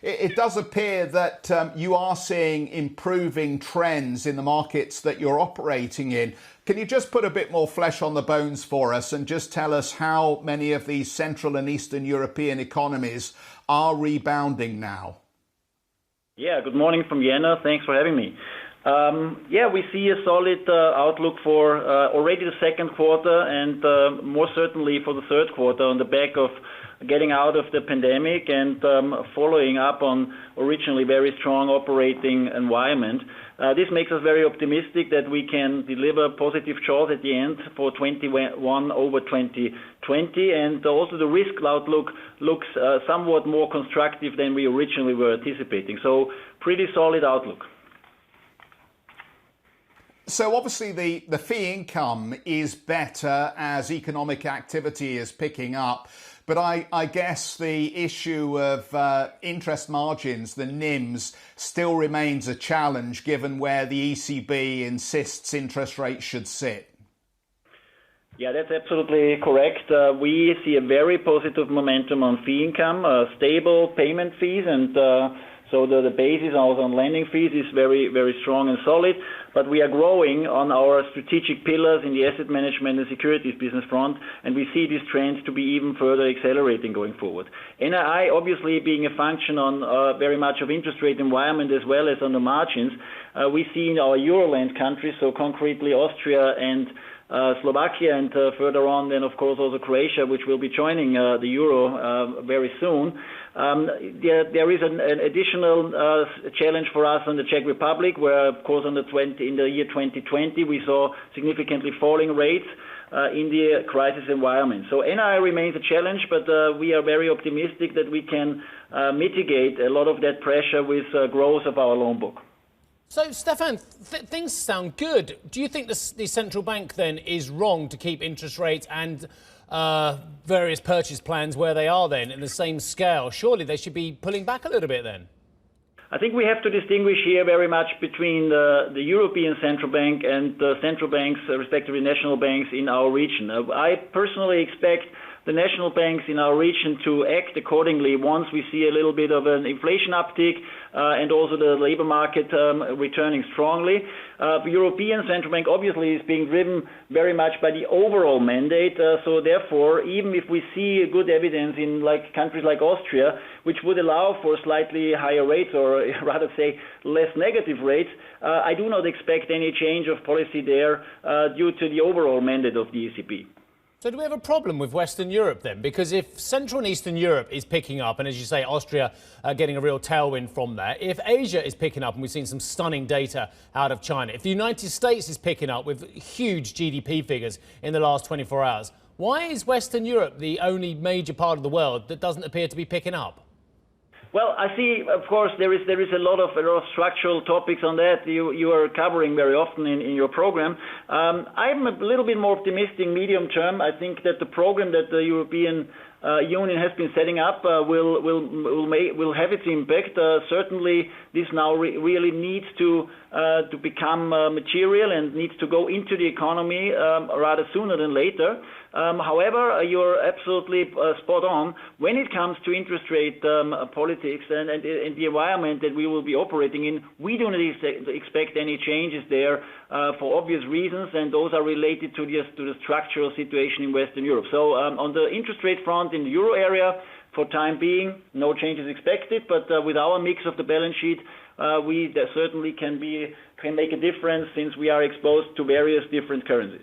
It does appear that you are seeing improving trends in the markets that you're operating in. Can you just put a bit more flesh on the bones for us and just tell us how many of these Central and Eastern European economies are rebounding now? Yeah, good morning from Vienna. Thanks for having me. We see a solid outlook for already the second quarter and more certainly for the third quarter on the back of getting out of the pandemic and following up on originally very strong operating environment. This makes us very optimistic that we can deliver positive jaws at the end for 21 over 2020, and also the risk outlook looks somewhat more constructive than we originally were anticipating. So pretty solid outlook. So obviously the fee income is better as economic activity is picking up. But I guess the issue of interest margins, the NIMs, still remains a challenge given where the ECB insists interest rates should sit. Yeah, that's absolutely correct. We see a very positive momentum on fee income, stable payment fees, and so the basis also on lending fees is very, very strong and solid. But we are growing on our strategic pillars in the asset management and securities business front, and we see these trends to be even further accelerating going forward. NII, obviously, being a function on very much of interest rate environment as well as on the margins, we see in our Euroland countries, so concretely Austria and Slovakia, and further on then of course also Croatia, which will be joining the euro very soon. There is an additional challenge for us on the Czech Republic, where of course in the year 2020 we saw significantly falling rates in the crisis environment. So NII remains a challenge, but we are very optimistic that we can mitigate a lot of that pressure with growth of our loan book. So, Stefan, things sound good. Do you think the central bank then is wrong to keep interest rates and various purchase plans where they are then in the same scale? Surely they should be pulling back a little bit then. I think we have to distinguish here very much between the European Central Bank and the central banks, respectively national banks in our region. I personally expect the national banks in our region to act accordingly once we see a little bit of an inflation uptick and also the labor market returning strongly. The European Central Bank obviously is being driven very much by the overall mandate. So therefore, even if we see good evidence in countries like Austria, which would allow for slightly higher rates, or rather say less negative rates, I do not expect any change of policy there due to the overall mandate of the ECB. So do we have a problem with Western Europe then? Because if Central and Eastern Europe is picking up, and as you say, Austria getting a real tailwind from that, if Asia is picking up, and we've seen some stunning data out of China, if the United States is picking up with huge GDP figures in the last 24 hours, why is Western Europe the only major part of the world that doesn't appear to be picking up? Well, I see, of course, there is a lot of structural topics on that you are covering very often in your program. I'm a little bit more optimistic medium term. I think that the program that the European Union has been setting up will have its impact. Certainly, this now really needs to become material and needs to go into the economy rather sooner than later. However, you're absolutely spot on. When it comes to interest rate politics and the environment that we will be operating in, we do not expect any changes there for obvious reasons, and those are related to the structural situation in Western Europe. So on the interest rate front in the euro area, for time being, no changes expected, but with our mix of the balance sheet, we certainly can make a difference since we are exposed to various different currencies.